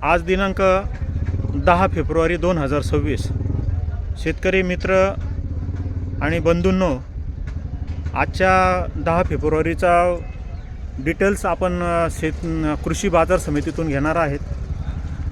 आज दिनांक 10 फेब्रुवारी 2026. शेतकरी मित्र आणि बंधूंनो, आजच्या 10 फेब्रुवारीचा डिटेल्स आपण कृषी बाजार समितीतून घेणार आहेत.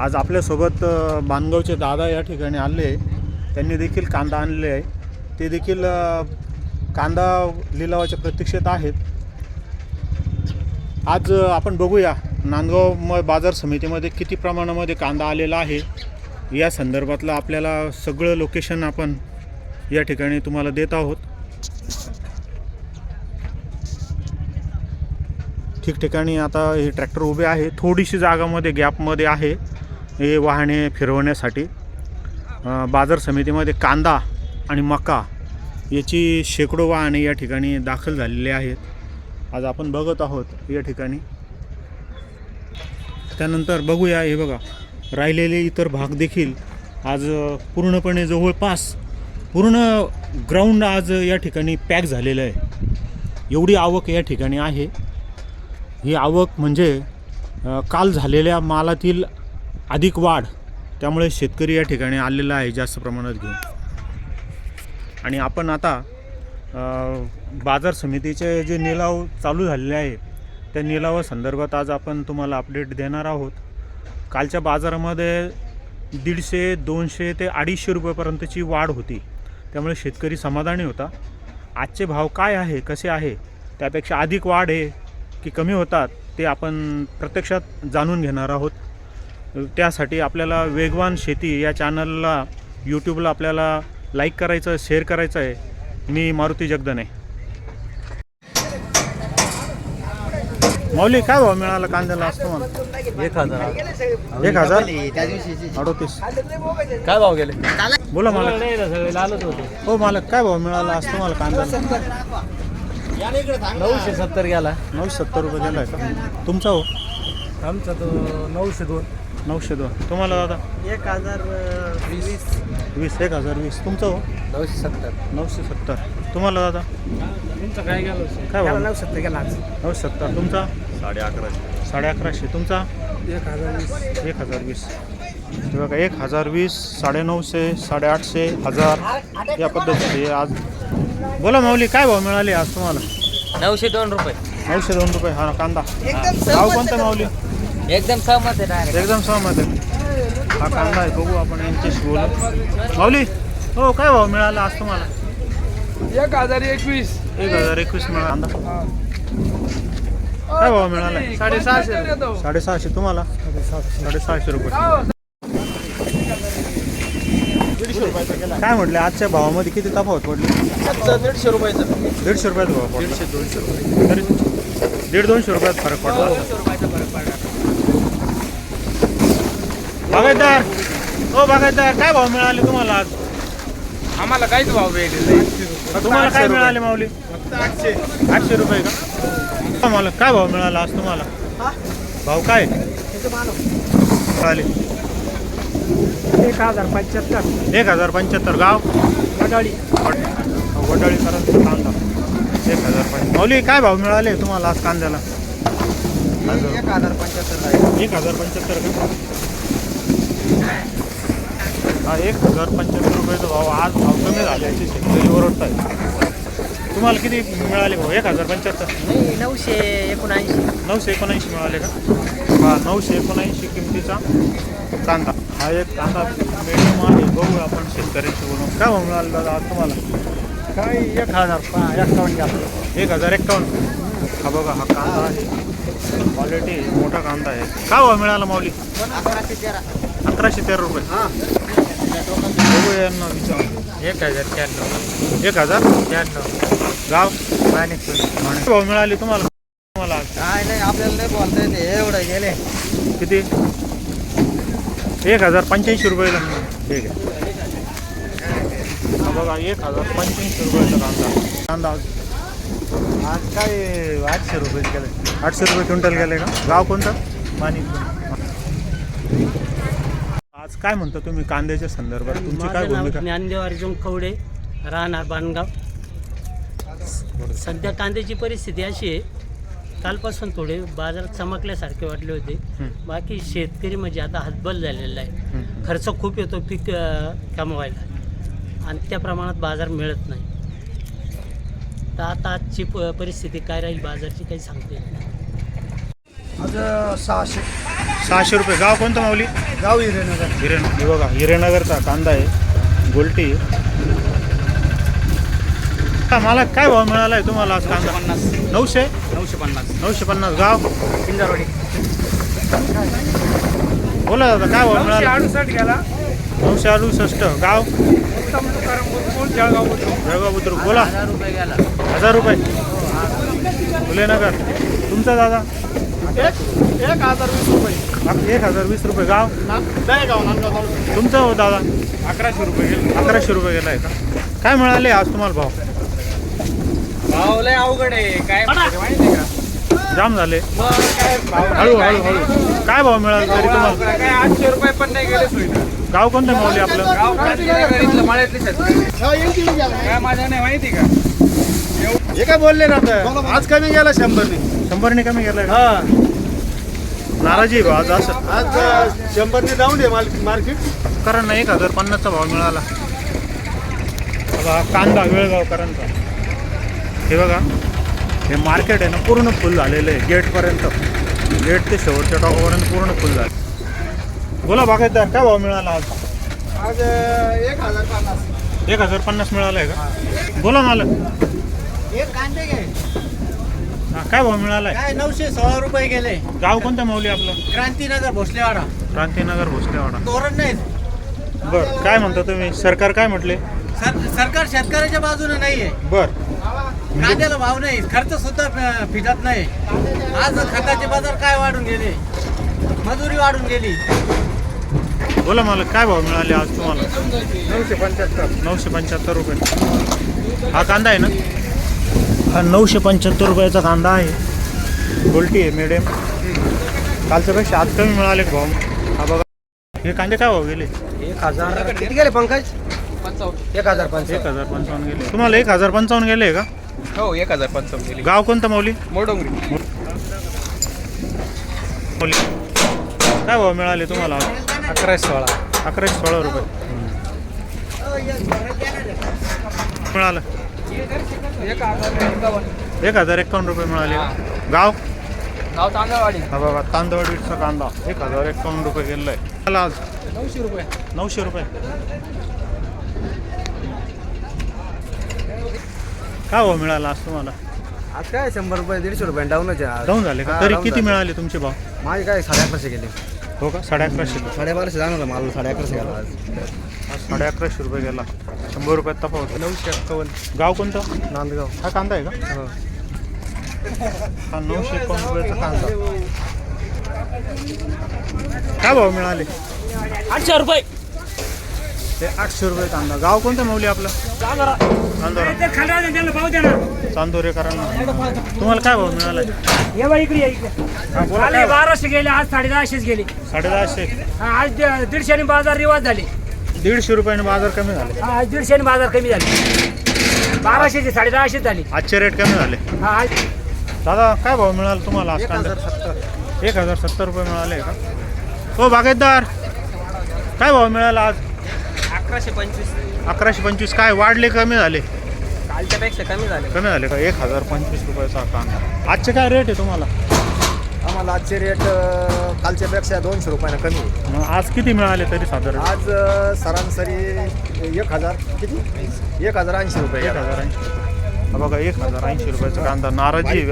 आज आपल्यासोबत बांधगावचे दादा या ठिकाणी आले. त्यांनी देखील कांदा आणले आहे. ते देखील कांदा लिलावाच्या प्रतीक्षेत आहेत. आज आपण बघूया नांदगाव बाजार समितीमध्ये किती प्रमाणामध्ये कांदा आलेला आहे. या संदर्भातलं आपल्याला सगळं लोकेशन आपण या ठिकाणी तुम्हाला देत आहोत. ठिकठिकाणी आता हे ट्रॅक्टर उभे आहे. थोडीशी जागामध्ये गॅपमध्ये आहे हे वाहने फिरवण्यासाठी. बाजार समितीमध्ये कांदा आणि मका याची शेकडो वाहने या ठिकाणी दाखल झालेली आहेत. आज आपण बघत आहोत या ठिकाणी. त्यानंतर बघूया, हे बघा राहिलेले इतर भाग देखील आज पूर्णपणे जवळपास पूर्ण ग्राउंड आज या ठिकाणी पॅक झालेलं आहे. एवढी आवक या ठिकाणी आहे. ही आवक म्हणजे काल झालेल्या मालातील अधिक वाढ, त्यामुळे शेतकरी या ठिकाणी आलेला आहे जास्त प्रमाणात घेऊन. आणि आपण आता बाजार समितीचे जे निलाव चालू झालेले आहे त्या निलावासंदर्भात आज आपण तुम्हाला अपडेट देणार आहोत. कालच्या बाजारामध्ये 150, 200 ते 250 रुपयापर्यंतची वाढ होती, त्यामुळे शेतकरी समाधानी होता. आजचे भाव काय आहे, कसे आहे, त्यापेक्षा अधिक वाढ आहे की कमी होतात ते आपण प्रत्यक्षात जाणून घेणार आहोत. त्यासाठी आपल्याला वेगवान शेती या चॅनलला यूट्यूबला आपल्याला लाईक करायचं, शेअर करायचं आहे. मी मारुती जगदने. माऊली, काय भाव मिळाला कांद्याला असतो मला? 1038. काय भाव गेले? बोला मालक. हो मालक, काय भाव मिळाला असतो मला कांद्याला? 970 गेला. 970 रुपये गेला आहे का तुमचा? हो, आमचा तो 902. 902. तुम्हाला दादा? 1020. 1020. तुमचं? हो, 970. 970. तुम्हाला दादा? तुमचं काय गेलं? काय भाव? 970 गेला. 970. तुमचा? 1150. 1150. तुमचा? 1020. 1020. हे बघा, 1020, 950, 850, 1000 या पद्धतीचे आज. बोला माऊली, काय भाव मिळाले आज तुम्हाला? 902 रुपये. 902 रुपये हा कांदा. भाव कोणता माऊली? एकदम सहमत आहे डायरेक्ट. एकदम सहमत आहे. हा कांदा आहे. बघू आपण यांच्याशी बोलू. माऊली, हो, काय भाव मिळाला आज तुम्हाला? 1021. 1021 मिळाला कांदा. काय भाव मिळाला? 650. 650. तुम्हाला? 650 रुपये. काय म्हटले, आजच्या भावामध्ये किती तफावत पडली? 150 रुपयाचा. 150 रुपयाचा भाव पडला. 150-200 रुपये. तरी 150-200 रुपयात फरक पडला. 200 रुपयाचा फरक पडला. बागायतदार, हो बागायतदार, काय भाव मिळाले तुम्हाला आज? आम्हाला काहीच भाव भेटले. तुम्हाला काय मिळाले माऊली? फक्त 800. 800 रुपये का? मला काय भाव मिळाला आज तुम्हाला? भाव काय मिळाले? 1075. 1075. गाव? वडाळी. वडाळीकरांचा कांदा 1075. माऊली, काय भाव मिळाले तुम्हाला आज कांद्याला? 1075. 1075 का? हा, 1075 रुपयाचा भाव. आज भाव कमी झाल्याचे शेतकरी ओरडत आहेत. तुम्हाला किती मिळाले भाऊ? 1075. नाही, 979. 979 मिळाले का? हा, 979 किमतीचा कांदा. हा एक कांदा मिडियम आहे. बघू आपण शेतकऱ्यांशी बोलून. काय भाव मिळाला दादा आज तुम्हाला? काय 1051 गेला. 1051. हा बघा, हा कांदा आहे. क्वालिटी मोठा कांदा आहे. काय भाव मिळाला माऊली? 1113. 1113 रुपये. बघू यांना विचार. 1093. 1093. गाव? माणिकपूर. काय भाव मिळाले तुम्हाला आज? काय नाही, आपल्याला नाही बोलता येते. एवढं गेले. किती? 1085 रुपयाला. ठीक आहे. हा बघा, 1085 रुपयाचा कांदा. आज काय 800 रुपये गेले. 800 रुपये क्विंटल गेले का? गाव कोणतं? माणिकपूर. आज काय म्हणता तुम्ही कांद्याच्या संदर्भात? तुमची काय भूमिका? ज्ञानदेव अर्जुन कवडे, राहणार बांधगाव. सध्या कांद्याची परिस्थिती अशी आहे कालपासून थोडे बाजारात चमकल्यासारखे वाटले होते. बाकी शेतकरी म्हणजे आता हातबल झालेला आहे. खर्च खूप येतो पीक कमवायला आणि त्या प्रमाणात बाजार मिळत नाही. तर आता आजची परिस्थिती काय राहील बाजारची काही सांगते येत नाही. आज 600 रुपये. गाव कोणतं माऊली? गाव हिरेनगर. हे बघा हिरेनगरचा कांदा आहे, गोलटी. मला काय भाव मिळाला आहे तुम्हाला आज कांदा? 950. गाव पिंजारवाडी. बोला दादा, काय भाव मिळाला? 968 गेला. 968. गाव जळगाव बुद्रुक. बोला. 1000 रुपये गेला. 1000 रुपये. फुलेनगर. तुमचा दादा? 1020 रुपये. 1020 रुपये. गाव तुमचं हो दादा? 1100 रुपये गेले. 1100 रुपये गेला आहे का? काय मिळाले आज तुम्हाला भाव? भाव लय अवघड आहे. काय माहिती आहे का? जाम झाले. काय भाव हळू हळू हळू. काय भाव मिळाला तरी तुम्हाला? काय 800 रुपये पण नाही गेले सोयीनं. गाव कोणतं माऊली आपलं? गाव क्रांतिनगर मळ्यातले शेतकरी. काय माझ्या नाही माहिती का? हे काय बोलले ना आज कमी गेला 100 100 कमी गेलाय. हा नाराजी आहे आज असं. आज 100 जाऊन दे मार्केट. कारण 1050चा भाव मिळाला. बघा कांदा वेळगावकरांचा. हे बघा हे मार्केट आहे ना पूर्ण फुल झालेलं आहे. गेटपर्यंत, गेट ते शेवटच्या टॉपपर्यंत पूर्ण फुल झालं. बोला बागायतदार, काय भाव मिळाला आज? आज 1050. 1050 मिळाला आहे का? बोला मला. एक कांदे घे. काय भाव मिळाला आहे? काय 916 रुपये गेले. गाव कोणतं माऊली आपलं? क्रांतिनगर भोसलेवाडा. क्रांतीनगर भोसलेवाडा. धोरण नाही. बरं, काय म्हणता तुम्ही? सरकार काय म्हटले? सरकार शेतकऱ्याच्या बाजूने नाहीये. बरं. कांद्याला भाव नाही, खर्च सुद्धा फिटत नाही. आज खताचे बाजार काय वाढून गेले, मजुरी वाढून गेली. बोला मला, काय भाव मिळाले आज तुम्हाला? 975. 975 रुपये. हा कांदा आहे ना? हा 975 रुपयाचा कांदा आहे. गोलटी आहे मिडियम. कालच्यापेक्षा आज कमी मिळाले भाव. हा बघा हे कांदे काय भाव गेले? 1000 किती गेले पंकज? 1055. 1055 गेले. तुम्हाला 1055 गेले का? हो 1055 गेले. गाव कोणतं माऊली? मोडोंगरी. माऊली काय भाव मिळाले तुम्हाला आज? 1116. 1116 रुपये मिळालं. 1051 रुपये मिळाले. गाव गाव तांदळवाडी. हा बघा तांदळवाडीचा कांदा 1051 रुपये गेलेला आहे. मला आज 900 रुपये. 900 रुपये. काय भाव मिळाला आज तुम्हाला? आज काय 100 रुपये 150 रुपये डाऊनच आहे. डाऊन झाले का? हा, तरी down किती झाले. मिळाले तुमचे भाव? माझे काय 1150 गेले. हो का? 1150. 1250 जाणार माल 1150 गेला आज. 1150 रुपये गेला. 100 रुपयात तफावत. 951. गाव कोणतं? नांदगाव. हा कांदा आहे का? हो. हा 951 रुपयाचा कांदा. काय भाव मिळाले? 800 रुपये. ते 800 रुपये कांदा. गाव कोणतं माऊली आपलं? चांदोरा. चांदोरेकरांना. तुम्हाला काय भाव मिळाला? हा, बोला काय भाव? 1200 गेले, आज 1050 गेले. 150. आज 150 बाजार रिवाज झाले. 150 रुपयाने बाजार कमी झाले. आज 150 बाजार कमी झाले. 1200 1050 झाली. आजचे रेट कमी झाले. आज दादा काय भाव मिळाला तुम्हाला आज कांदा? 1070 रुपये मिळाले का? हो बागायतदार, काय भाव मिळाला आज? 1125. 1125. काय वाढले कमी झाले? कालच्यापेक्षा कमी झाले. कमी झाले का? 1025 रुपयाचा कांदा. आजचे काय रेट आहे तुम्हाला? आम्हाला आजचे रेट कालच्यापेक्षा 200 रुपयानं कमी आहे. मग आज किती मिळाले तरी साधारण? आज सरासरी 1000 किती 1080 रुपये. 1080. हा बघा 1080 रुपयाचा कांदा. नाराजी आहे.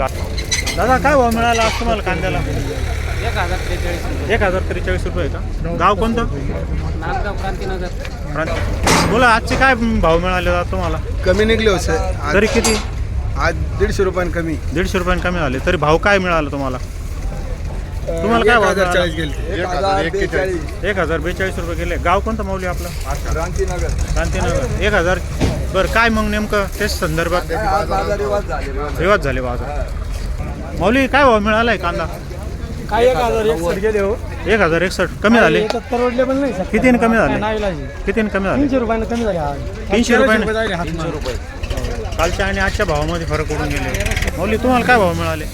दादा काय भाव मिळाला आज तुम्हाला कांद्याला? 1043 रुपये का? गाव कोणतं? नांदगाव क्रांतिनगर. बोला आजचे काय भाव मिळाले दादा तुम्हाला? कमी निघले होते तरी किती? आज 150 रुपयानं कमी. 150 रुपयाने कमी झाले. तरी भाव काय मिळाला तुम्हाला? तुम्हाला काय भाव मिळाला? 1042 रुपये गेले. गाव कोणतं माऊली आपलं? क्रांतिनगर. क्रांतीनगर. 1000. बरं काय मग नेमकं तेच संदर्भात आज बाजार झाले. रिवाज झाले बाजार. माऊली काय भाव मिळाला आहे कांदा? काय 1061 गेले हो. 1061 कमी झाले. परवडले पण नाही. कितीने कमी झाले? कितीने कमी झाले? 300 रुपयानं कमी झाले. आज 300 रुपयाने. 300 रुपये. कालच्या आणि आजच्या भावामध्ये फरक पडून गेले. माऊली तुम्हाला काय भाव मिळाले?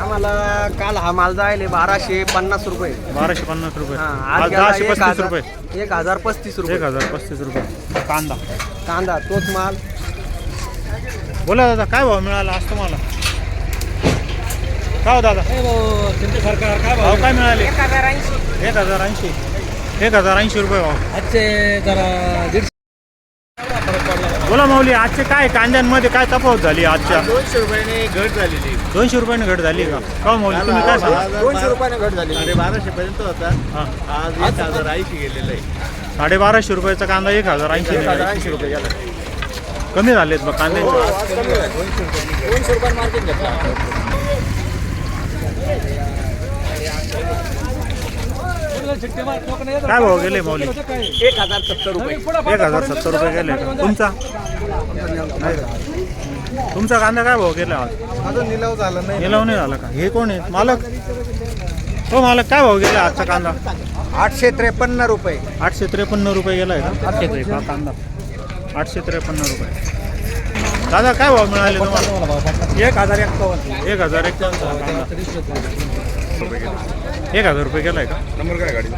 आम्हाला काल हा माल जायले 1250 रुपये. 1250 रुपये. आज आज गेला 1035 रुपये. 1035 रुपये. 1035 रुपये. कांदा कांदा तोच माल. बोला दादा, काय भाव मिळाला आज तुम्हाला? काय हो दादा, सरकार काय भाव काय मिळाले? 1080. 1080. 1080 रुपये भाव. आजचे जरा 150 बोला माऊली, आजचे काय कांद्यांमध्ये काय तफावत झाली आजच्या? 200 रुपयाने घट झालेली. 200 रुपयाने घट झाली का? का हो माऊली, तुम्ही काय सांगा? 200 रुपयाने घट झाली. 1200 पर्यंत होता. हां, आज 1080 गेलेलं आहे. 1250 रुपयाचा कांदा 1080. 1080 रुपये गेला. कमी झालेत बघ कांदे. 200 रुपये मार्केट घेतला. काय भाव गेले माऊली? 1070 रुपये. 1070 रुपये गेले का? तुमचा नाही का? तुमचा कांदा काय भाव गेला आज? अजून निलाव झाला नाही. निलाव नाही झाला का? हे कोण आहे मालक? हो मालक, काय भाव गेला आजचा कांदा? 853 रुपये. 853 रुपये गेलाय का? हा कांदा 853 रुपये. दादा, काय भाव मिळाले तुम्हाला? 1051. 1051 कांदा 1000 रुपये गेलाय का? नंबर काय गाडी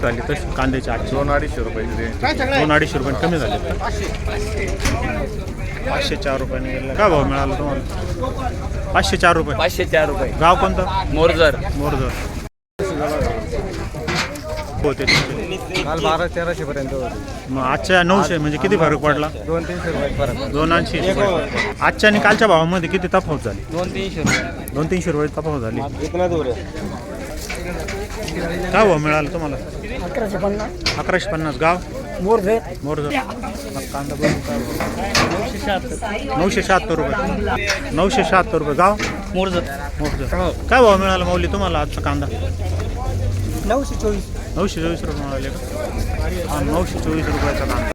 झाली तशी कांद्याची आजची 200-250 रुपये. 200-250 रुपये कमी झाले का? 504 रुपयाने गेला. काय भाव मिळाला तुम्हाला? 504 रुपये. 504 रुपये. गाव कोणतं? मोरजर. मोरजर. हो ते काल 1200-1300 पर्यंत. मग आजच्या 900 म्हणजे किती फरक पडला? 200-300 रुपये फरक. 280 रुपये. आजच्या आणि कालच्या भावामध्ये किती तफावत झाली? 200-300 रुपये. 200-300 रुपये तफावत झाली. इतना दूर आहे. काय भाव मिळाला तुम्हाला? 1150. 1150. गाव? मोरजर. मोरजर. कांदा बघून काय भाव? 976 रुपये. 976 रुपये. गाव? मोरजर. मोरजर. काय भाव मिळाला माऊली तुम्हाला आजचा कांदा? 924. 924 रुपये मिळाले का? हा, 924 रुपयाचा कांदा.